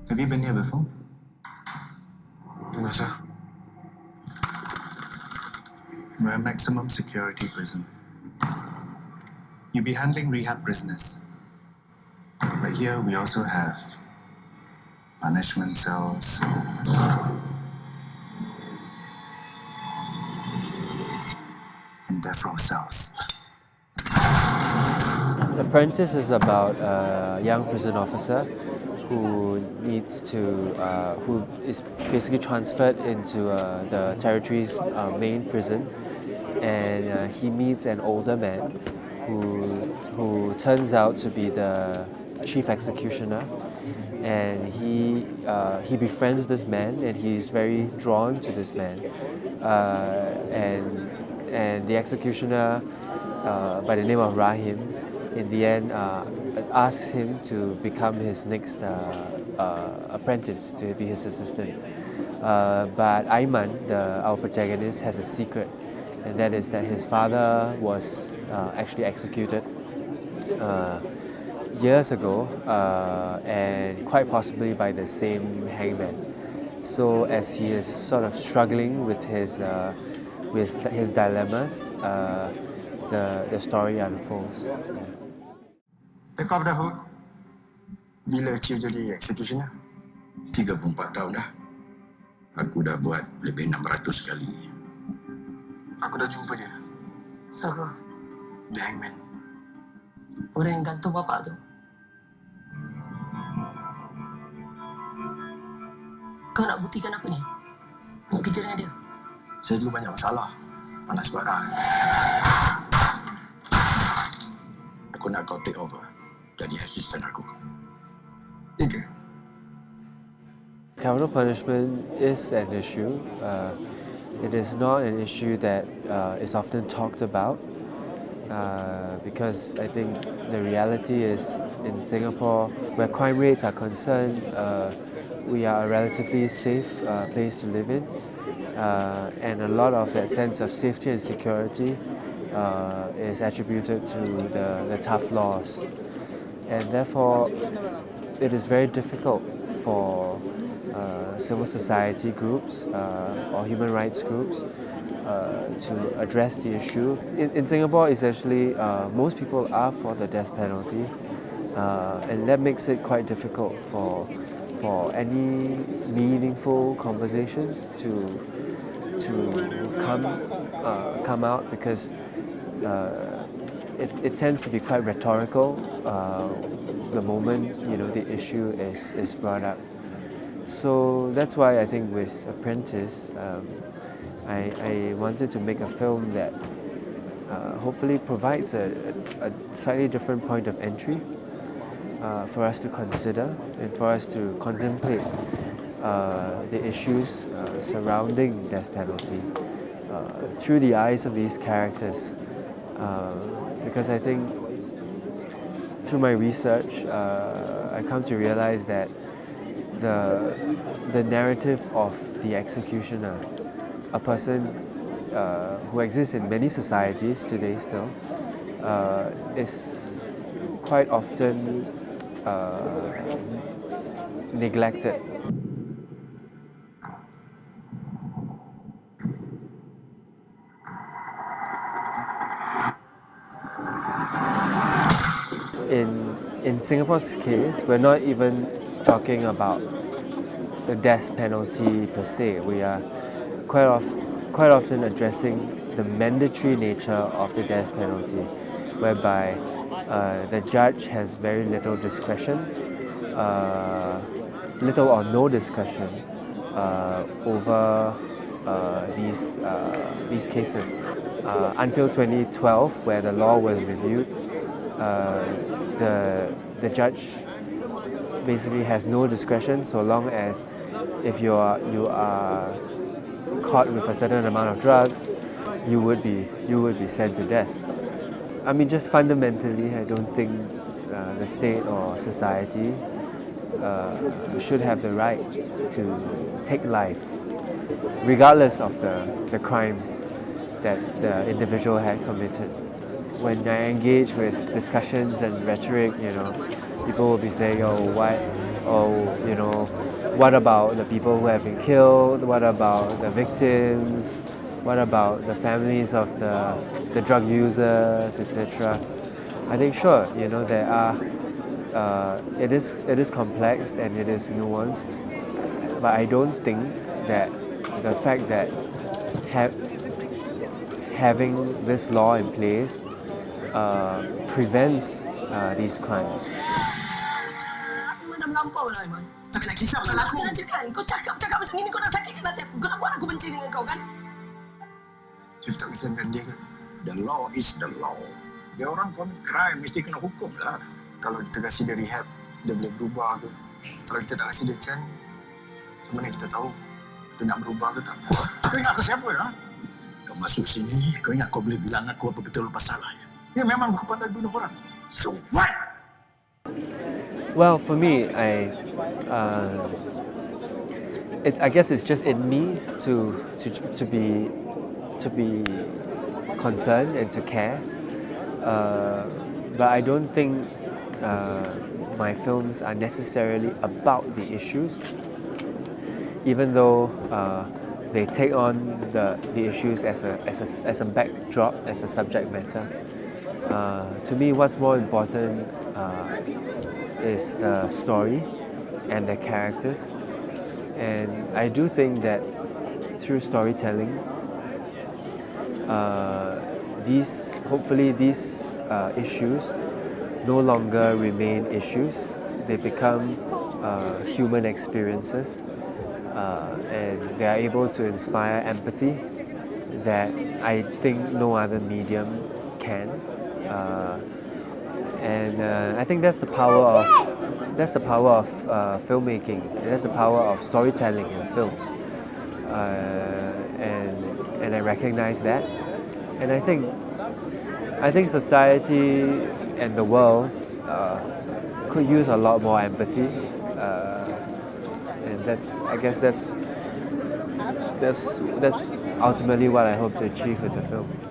Have you been here before? No, sir. We're a maximum security prison. You'll be handling rehab prisoners. But here we also have punishment cells, and death row cells. Apprentice is about a young prison officer who who is basically transferred into the territory's main prison, and he meets an older man who turns out to be the chief executioner, and he befriends this man, and he's very drawn to this man, and the executioner by the name of Rahim, in the end, asks him to become his next apprentice, to be his assistant. But Aiman, our protagonist, has a secret, and that is that his father was actually executed years ago, and quite possibly by the same hangman. So as he is sort of struggling with his dilemmas, the story unfolds. Take off the hood. Bila Chief jadi executioner? 34 tahun dah. Aku dah buat lebih 600 kali. Aku dah jumpa dia. Siapa? The hangman. Orang yang gantung bapak tu. Kau nak buktikan apa ni? Nak kerja dengan dia? Saya dulu banyak masalah. Panas barang. Aku nak kau take over. Jadi asisten aku. Tiga. Capital punishment is an issue. It is not an issue that is often talked about, because I think the reality is in Singapore, where crime rates are concerned, we are a relatively safe place to live in, and a lot of that sense of safety and security is attributed to the tough laws, and therefore it is very difficult for civil society groups or human rights groups to address the issue. In Singapore, essentially, most people are for the death penalty, and that makes it quite difficult for any meaningful conversations to come out, because it tends to be quite rhetorical the moment the issue is brought up. So that's why I think with Apprentice, I wanted to make a film that hopefully provides a slightly different point of entry for us to consider and for us to contemplate the issues surrounding death penalty through the eyes of these characters. Because I think through my research, I come to realize that the narrative of the executioner, a person who exists in many societies today still, is quite often neglected. In Singapore's case, we're not even talking about the death penalty per se. We are quite often addressing the mandatory nature of the death penalty, whereby the judge has very little discretion, little or no discretion over these cases. Until 2012, where the law was reviewed, the judge basically has no discretion so long as if you are caught with a certain amount of drugs, you would be sent to death. I mean, just fundamentally, I don't think the state or society should have the right to take life, regardless of the crimes that the individual had committed. When I engage with discussions and rhetoric, people will be saying, "Oh, oh, you know, what about the people who have been killed? What about the victims? What about the families of the drug users, etc.? I think sure, you know, there are. It is complex and it is nuanced, but I don't think that the fact that having this law in place prevents these crimes. Memang dah melampau lah, Aiman. Tapi nak kisah pasal aku. Sengaja kan? Kau cakap macam ni, kau dah sakitkan hati aku. Kau nak buat aku benci dengan kau kan? Chief tak kesiankan dia ke? The law is the law. Dia orang commit crime, mesti kena hukum lah. Kalau kita kasih dia rehab, dia boleh berubah ke? Kalau kita tak kasih dia chance, macam mana kita tahu dia nak berubah ke tak? Kau ingat aku siapa ya? Kau masuk sini, kau ingat kau boleh bilang aku apa betul lepas salah ya? Dia memang berkepandai bunuh orang. So what? Well, for me, I guess it's just in me to be concerned and to care, but I don't think my films are necessarily about the issues, even though they take on the issues as a backdrop, as a subject matter. To me, what's more important is the story and the characters, and I do think that through storytelling, hopefully these issues no longer remain issues. They become human experiences, and they are able to inspire empathy that I think no other medium can. And I think that's the power of filmmaking. That's the power of storytelling in films, and I recognize that. And I think society and the world could use a lot more empathy, and that's ultimately what I hope to achieve with the films.